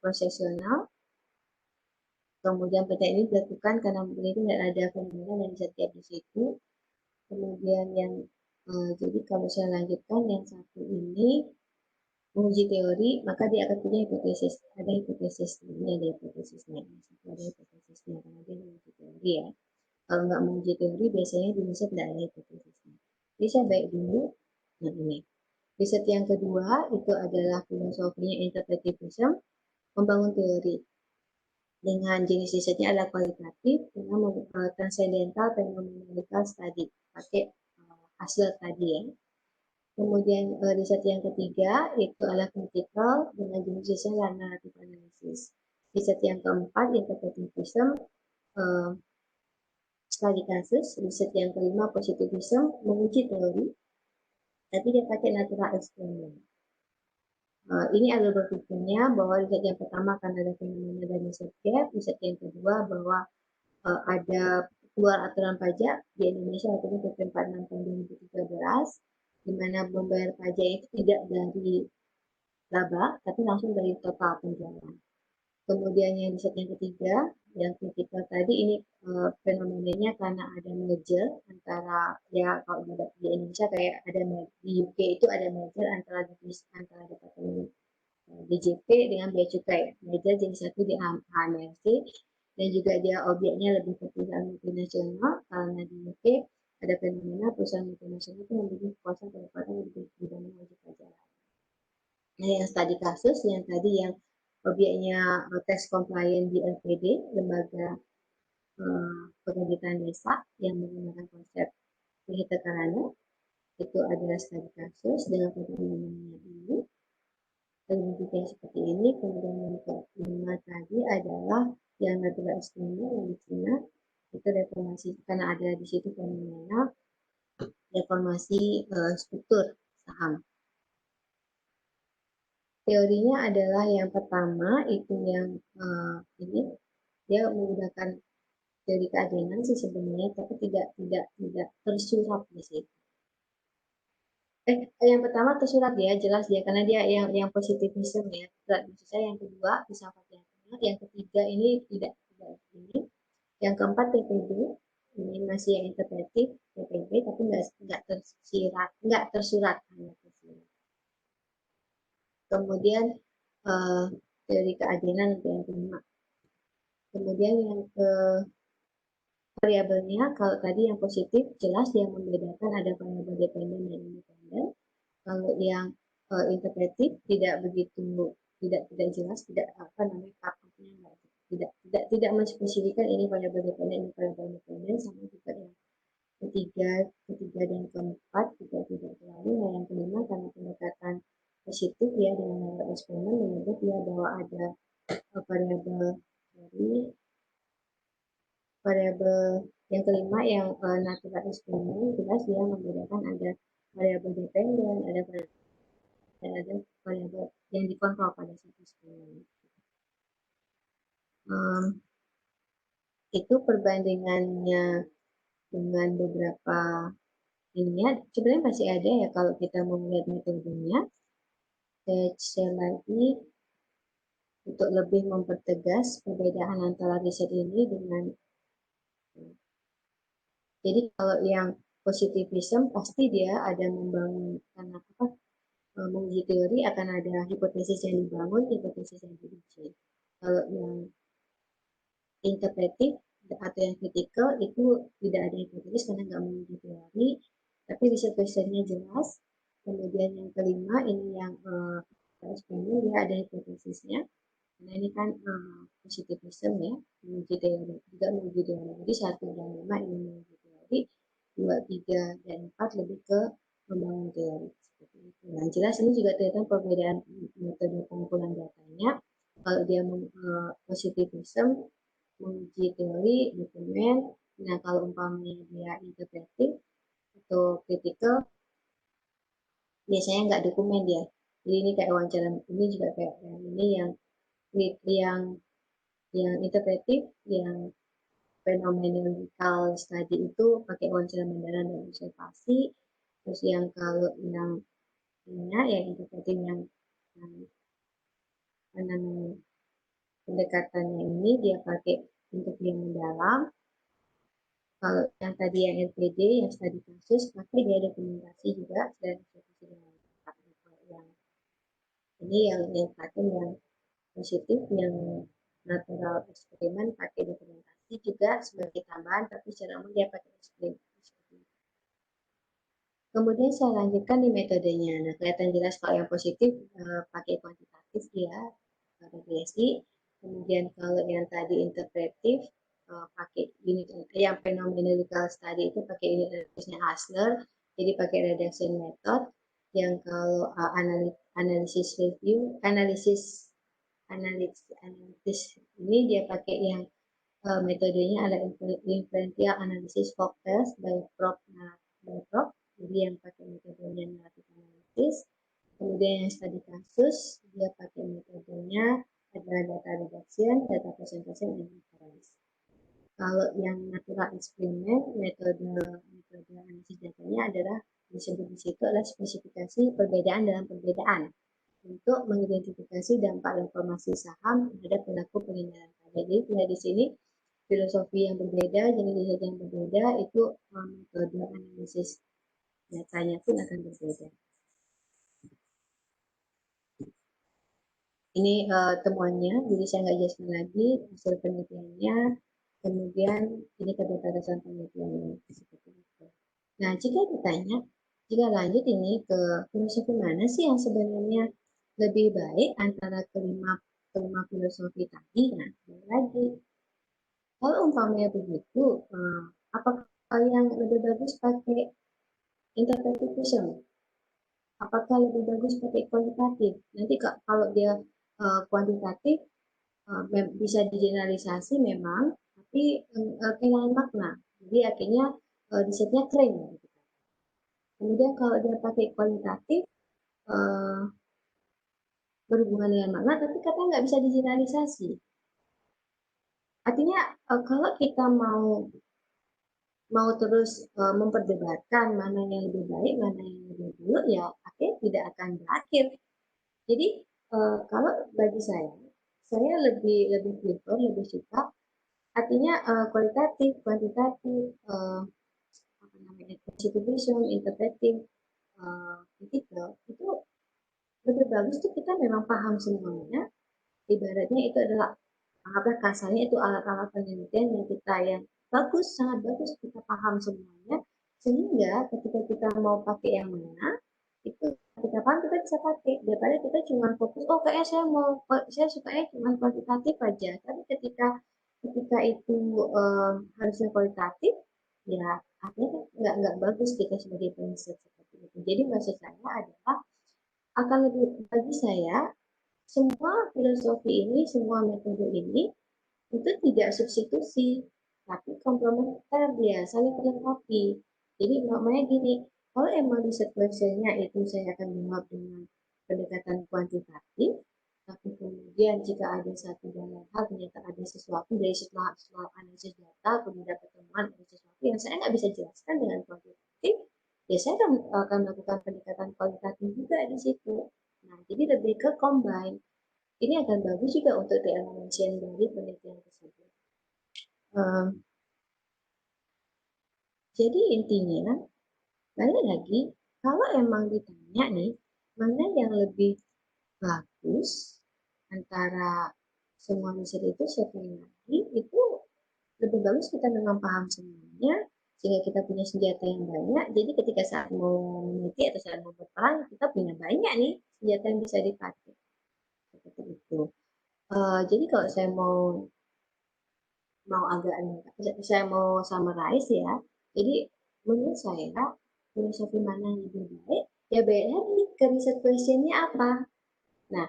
prosesional. Kemudian peta ini dilakukan karena itu tidak ada fenomena yang setiap di situ. Kemudian yang jadi kalau saya lanjutkan yang satu ini menguji teori, maka dia akan punya hipotesis. Ada hipotesis, ini ada hipotesisnya. Ada hipotesisnya karena dia menguji teori ya. Kalau nggak menguji teori, biasanya di riset tidak ada hipotesisnya. Jadi saya baik dulu. Nah ini. Riset yang kedua itu adalah filosofinya interpretivism, membangun teori. Dengan jenis risetnya adalah kualitatif, dengan transcendental phenomenological study, pakai hasil tadi ya. Kemudian riset yang ketiga itu adalah critical, dengan jenis risetnya narrative analysis. Riset yang keempat interpretivism, studi kasus. Riset yang kelima positivism, menguji teori, tapi dia pakai natural experiment. Ini adalah berpikirnya bahwa riset yang pertama akan ada fenomena dan riset gap, riset yang kedua bahwa ada keluar aturan pajak di Indonesia waktu PP 46 tahun 2013, di mana membayar pajak itu tidak dari laba, tapi langsung dari total penjualan. Kemudian yang riset yang ketiga, yang kritikal tadi ini fenomenanya karena ada merger antara ya kalau di Indonesia kayak ada di UK itu ada merger antara departemen DJP dengan bea cukai. Merger jenis satu di HMRC dan juga dia objeknya lebih ke perusahaan multinasional karena di UK ada fenomena perusahaan multinasional itu memiliki kekuasaan penempatan lebih dibanding wajib pajak. Nah, yang studi kasus yang tadi yang objeknya tax compliant di LPD, lembaga penerbitan desa yang menggunakan konsep Vihita Karana, itu adalah studi kasus dengan fenomena ini. Yang seperti ini. Kemudian yang kelima tadi adalah yang natural experiment yang di Cina itu reformasi, karena ada di situ fenomena reformasi struktur saham. Teorinya adalah yang pertama itu yang ini dia menggunakan teori keadilan sih sebenarnya, tapi tidak tersurat di situ. Yang pertama tersurat ya, jelas dia karena dia yang positivisme ya. Maksud saya yang kedua filsafat yang ketiga ini tidak ini. Yang keempat TPB, ini masih yang interpretif TPB tapi nggak tersurat hanya tersurat. Kemudian teori keadilan untuk yang kelima. Kemudian yang ke variabelnya, kalau tadi yang positif jelas dia membedakan ada variabel dependen dan independen. Kalau yang interpretif tidak begitu tidak jelas, tidak apa namanya kapnya tidak menspesifikkan ini variabel dependen, ini variabel independen, sama juga yang ketiga dan keempat juga tidak terlalu. Nah yang kelima karena pendekatan positif ya dengan eksperimen menyebut ya bahwa ada variabel dari variabel yang kelima yang natural eksperimen jelas dia membedakan ada variabel dependen, ada variabel yang dikontrol pada satu eksperimen. Itu perbandingannya dengan beberapa ininya sebenarnya masih ada ya kalau kita mau melihat metodenya. Saya share lagi untuk lebih mempertegas perbedaan antara riset ini dengan jadi kalau yang positivism pasti dia ada membangun karena apa menguji teori akan ada hipotesis yang dibangun, hipotesis yang diuji. Kalau yang interpretif atau yang kritikal itu tidak ada hipotesis karena nggak menguji teori, tapi riset-risetnya jelas. Kemudian yang kelima ini yang eksperimen dia ada hipotesisnya. Nah ini kan positivism ya, menguji teori, juga menguji teori. Jadi 1 dan 5 ini menguji teori, 2, 3, dan 4 lebih ke membangun teori. Nah jelas ini juga terlihat perbedaan metode pengumpulan datanya. Kalau dia positivism menguji teori, dokumen. Nah kalau umpamanya dia interpretif atau kritikal, biasanya nggak dokumen dia. Jadi ini kayak wawancara, ini juga kayak ini yang interpretif, yang phenomenological study itu pakai wawancara mendalam dan observasi. Terus yang kalau yang ini yang interpretif yang pendekatannya ini dia pakai untuk yang mendalam. Kalau yang tadi yang LPD, yang studi kasus, pakai dia dokumentasi juga dan yang ini yang pattern yang positif, yang natural eksperimen pakai dokumentasi juga sebagai tambahan, tapi secara umum dia pakai eksperimen. Kemudian saya lanjutkan di metodenya. Nah, kelihatan jelas kalau yang positif pakai kuantitatif ya, regresi. Kemudian kalau yang tadi interpretif pakai unit yang phenomenological study itu pakai unit analisisnya Hasler, jadi pakai reduction method. Yang kalau analisis review, analisis ini dia pakai yang metodenya ada inferential analysis focus by Prop. Jadi yang pakai metodenya narrative analysis. Kemudian yang studi kasus dia pakai metodenya adalah data reduction, data presentation, dan inference. Kalau yang natural experiment, metode analisis datanya adalah disebut di situ adalah spesifikasi perbedaan dalam perbedaan untuk mengidentifikasi dampak informasi saham terhadap pelaku pengindaran pajak. Jadi di sini filosofi yang berbeda, jenis yang berbeda itu metode analisis datanya pun akan berbeda. Ini temuannya, jadi saya nggak jelaskan lagi hasil penelitiannya. Kemudian ini keterbatasan penelitiannya seperti itu. Nah, jika ditanya, jika lanjut ini ke filosofi mana sih yang sebenarnya lebih baik antara kelima filosofi tadi? Nah, lagi kalau umpamanya begitu, apakah yang lebih bagus pakai interpretation? Apakah lebih bagus pakai kualitatif? Nanti kalau dia kuantitatif, bisa digeneralisasi memang, tapi kehilangan makna. Jadi akhirnya risetnya kering. Gitu. Kemudian kalau dia pakai kualitatif, uh, berhubungan dengan makna, tapi katanya nggak bisa digeneralisasi. Artinya kalau kita mau terus memperdebatkan mana yang lebih baik, mana yang lebih buruk, ya akhirnya tidak akan berakhir. Jadi kalau bagi saya lebih prefer, lebih suka artinya kualitatif, kuantitatif, apa namanya, constitution, interpreting, critical, itu lebih bagus tuh kita memang paham semuanya. Ibaratnya itu adalah, anggaplah kasarnya itu alat-alat penelitian yang kita yang bagus, sangat bagus, kita paham semuanya, sehingga ketika kita mau pakai yang mana, itu kita paham kita bisa pakai, daripada kita cuma fokus, oh kayaknya saya sukanya cuma kuantitatif aja, tapi ketika ketika itu harusnya kualitatif, ya akhirnya nggak bagus kita sebagai peneliti seperti itu. Jadi maksud saya adalah akan lebih, bagi saya semua filosofi ini, semua metode ini itu tidak substitusi, tapi komplementer, dia saling melengkapi. Jadi namanya gini, kalau emang riset questionnya itu saya akan menjawab dengan pendekatan kuantitatif, tapi kemudian jika ada satu dan lain hal, ternyata ada sesuatu dari setelah analisis data, kemudian dapat temuan ada sesuatu yang saya nggak bisa jelaskan dengan kuantitatif, ya saya akan melakukan pendekatan kualitatif juga di situ. Nah, jadi lebih ke combine. Ini akan bagus juga untuk dielementasikan dari penelitian tersebut. Jadi intinya, balik lagi, kalau emang ditanya nih, mana yang lebih bagus antara semua riset itu, sekali lagi, itu lebih bagus kita memang paham semuanya, sehingga kita punya senjata yang banyak. Jadi ketika saat mau meneliti atau saat mau berperang, kita punya banyak nih senjata yang bisa dipakai. Seperti itu. Jadi kalau saya mau agak, saya mau summarize ya. Jadi menurut saya filosofi mana yang lebih baik? Ya beda nih ke riset questionnya apa. Nah,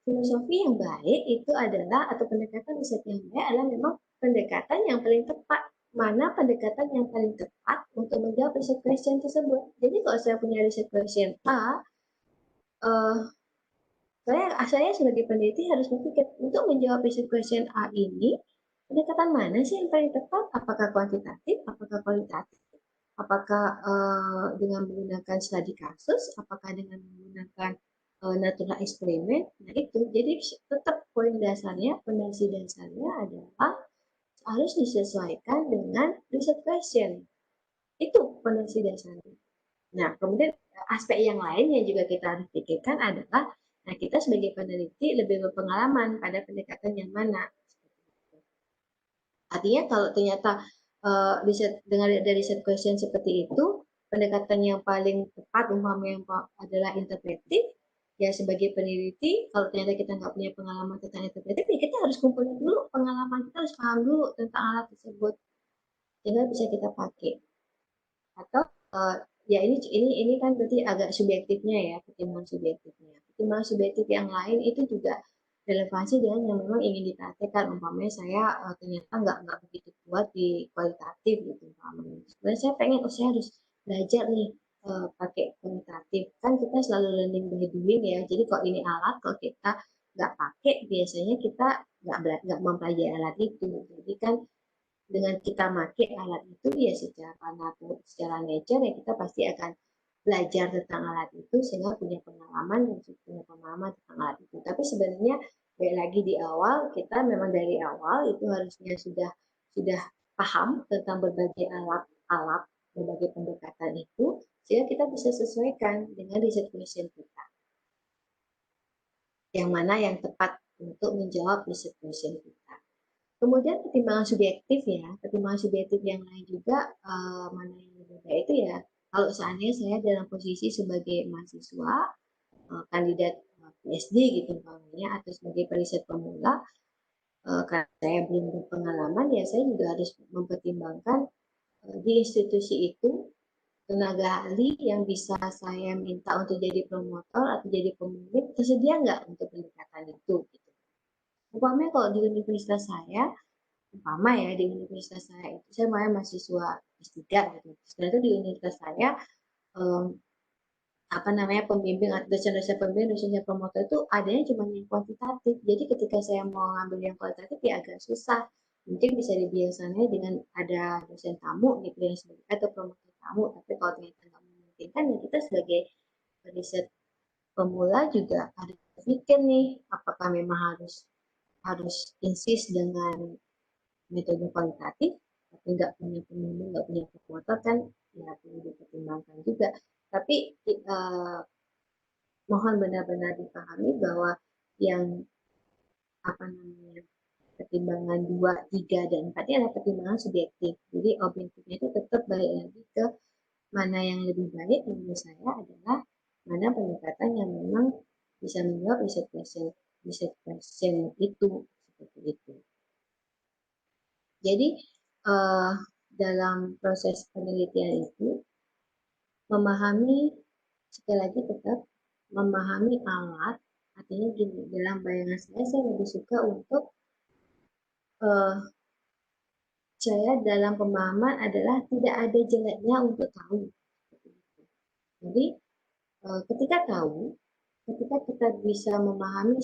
filosofi yang baik itu adalah, atau pendekatan riset yang baik adalah memang pendekatan yang paling tepat. Mana pendekatan yang paling tepat untuk menjawab riset question tersebut. Jadi kalau saya punya riset question A, saya sebagai peneliti harus berpikir untuk menjawab riset question A ini, pendekatan mana sih yang paling tepat? Apakah kuantitatif, apakah kualitatif, apakah dengan menggunakan studi kasus, apakah dengan menggunakan natural experiment? Nah itu, jadi tetap poin dasarnya, fondasi dasarnya adalah harus disesuaikan dengan riset question. Itu fondasi dasarnya. Nah, kemudian aspek yang lain yang juga kita harus pikirkan adalah, nah kita sebagai peneliti lebih berpengalaman pada pendekatan yang mana. Artinya kalau ternyata dengan dari set question seperti itu, pendekatan yang paling tepat umpamanya adalah interpretif, ya sebagai peneliti, kalau ternyata kita nggak punya pengalaman tentang interpretif, ya kita harus kumpulin dulu pengalaman, kita harus paham dulu tentang alat tersebut, sehingga bisa kita pakai. Atau ya ini kan berarti agak subjektifnya ya, pertimbangan subjektifnya. Pertimbangan subjektif yang lain itu juga relevansi dengan yang memang ingin dipraktekkan. Umpamanya saya ternyata nggak begitu kuat di kualitatif gitu umpamanya. Sebenarnya saya pengen, saya harus belajar nih pakai kualitatif. Kan kita selalu learning by doing ya. Jadi kalau ini alat, kalau kita nggak pakai, biasanya kita nggak mempelajari alat itu. Jadi kan dengan kita pakai alat itu, ya secara nature ya kita pasti akan belajar tentang alat itu sehingga punya pengalaman tentang alat itu. Tapi sebenarnya kayak lagi di awal, kita memang dari awal itu harusnya sudah paham tentang berbagai alat, berbagai pendekatan itu, sehingga kita bisa sesuaikan dengan riset question kita, yang mana yang tepat untuk menjawab riset question kita. Kemudian pertimbangan subjektif ya, pertimbangan subjektif yang lain juga, mana yang lebih baik itu ya, kalau seandainya saya dalam posisi sebagai mahasiswa, kandidat PhD gitu umpamanya, atau sebagai periset pemula, karena saya belum berpengalaman, ya saya juga harus mempertimbangkan di institusi itu tenaga ahli yang bisa saya minta untuk jadi promotor atau jadi pemimpin tersedia nggak untuk pendekatan itu. Gitu. Umpamanya kalau di universitas saya, di universitas saya itu saya mahasiswa S3 gitu. Setelah itu di universitas saya dosen-dosen pembimbing, dosen promotor itu adanya cuma yang kuantitatif. Jadi ketika saya mau ngambil yang kualitatif ya agak susah. Mungkin bisa dibiasakan dengan ada dosen tamu gitu yang sebagai atau promotor tamu. Tapi kalau ternyata nggak memungkinkan ya kita sebagai riset pemula juga harus pikir nih apakah memang harus harus insist dengan metode kualitatif tapi nggak punya pembimbing, nggak punya promotor kan ya perlu dipertimbangkan juga. Tapi mohon benar-benar dipahami bahwa yang apa namanya pertimbangan 2, 3, dan 4 ini adalah pertimbangan subjektif. Jadi objektifnya itu tetap balik lagi ke mana yang lebih baik menurut saya adalah mana pendekatan yang memang bisa menjawab riset question itu seperti itu. Jadi dalam proses penelitian itu memahami sekali lagi tetap memahami alat. Artinya gini, dalam bayangan saya lebih suka untuk saya dalam pemahaman adalah tidak ada jeleknya untuk tahu. Jadi ketika tahu, ketika kita bisa memahami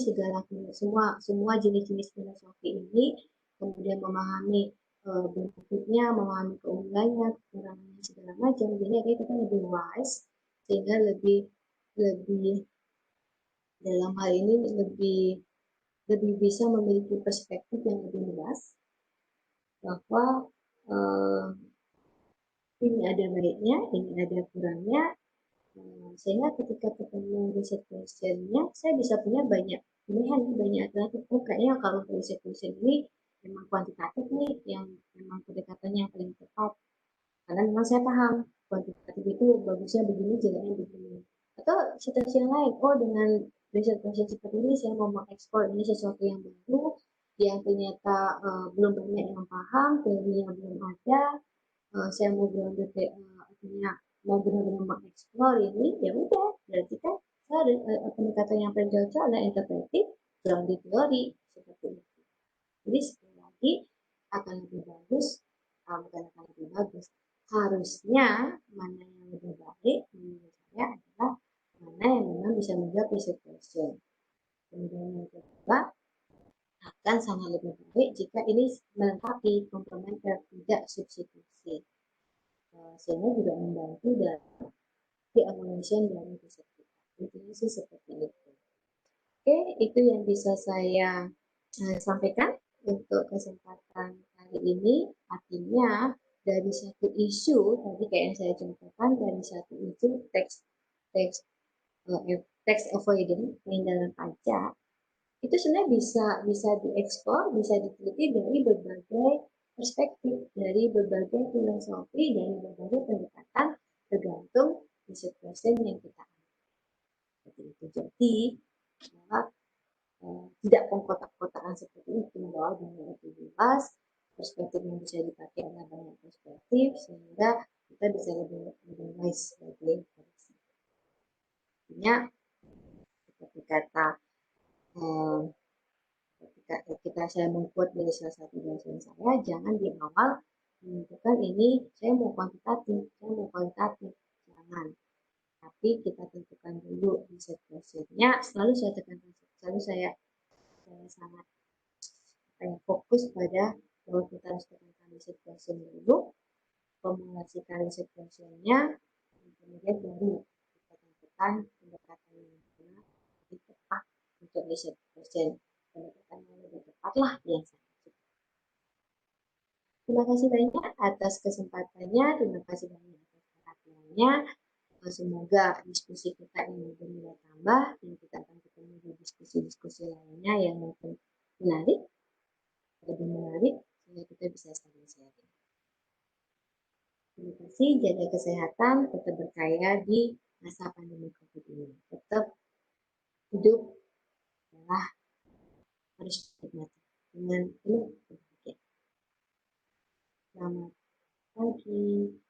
semua jenis-jenis filosofi ini, kemudian memahami bentuknya, memahami keunggulannya, kekurangannya segala macam, jadi kita lebih wise sehingga lebih dalam hal ini lebih bisa memiliki perspektif yang lebih luas bahwa ini ada baiknya, ini ada kurangnya, sehingga ketika ketemu riset questionnya, saya bisa punya banyak pilihan, banyak alternatif. Oh, kayaknya kalau riset question ini memang kuantitatif nih, yang memang pendekatannya yang paling tepat. Karena memang saya paham, kuantitatif itu bagusnya begini, jeleknya begini. Atau situasi yang lain, oh dengan riset question seperti ini, saya mau mengekspor ini sesuatu yang baru, yang ternyata belum banyak yang paham, teorinya belum ada, saya mau artinya mau benar-benar mengeksplor ini, ya udah berarti kan saya ada pendekatan yang paling cocok adalah interpretif kurang di teori seperti itu. Jadi sekali lagi akan lebih bagus, bukan akan lebih bagus, harusnya mana yang lebih baik menurut saya adalah mana yang memang bisa menjawab riset question. Kemudian yang kedua, akan sangat lebih baik jika ini melengkapi komplementer, tidak substitusi. Sehingga juga membantu dalam evaluation dari riset kita. Intinya sih seperti itu. Oke, itu yang bisa saya sampaikan untuk kesempatan kali ini. Artinya dari satu isu tadi kayak yang saya contohkan, dari satu isu tax avoidance pengindaran pajak itu sebenarnya bisa diekspor, bisa diteliti dari berbagai perspektif, dari berbagai filosofi, dari berbagai pendekatan tergantung riset question yang kita ambil. Seperti itu. Jadi bahwa tidak pengkotak-kotakan seperti itu, bahwa dunia lebih luas, perspektif yang bisa dipakai adalah banyak perspektif, sehingga kita bisa lebih wise sebagai polisi. Artinya seperti kata ketika saya mengquote dari salah satu dosen saya, jangan di awal menentukan ini saya mau kuantitatif, saya mau kualitatif, jangan. Tapi kita tentukan dulu riset questionnya, selalu saya sangat fokus pada bahwa kita harus tekankan riset question dulu, formulasikan riset questionnya, kemudian baru kita tentukan pendekatan yang benar, lebih tepat untuk riset question. Pendekatan yang lebih tepat lah yang saya. Terima kasih banyak atas kesempatannya, terima kasih banyak atas perhatiannya. Semoga diskusi kita ini bernilai tambah dan kita akan ketemu di diskusi-diskusi lainnya yang mungkin menarik, lebih menarik, sehingga kita bisa saling sharing. Terima kasih, jaga kesehatan, tetap berkaya di masa pandemi COVID ini. Tetap hidup adalah harus dinikmati dengan penuh kebahagiaan. Selamat pagi.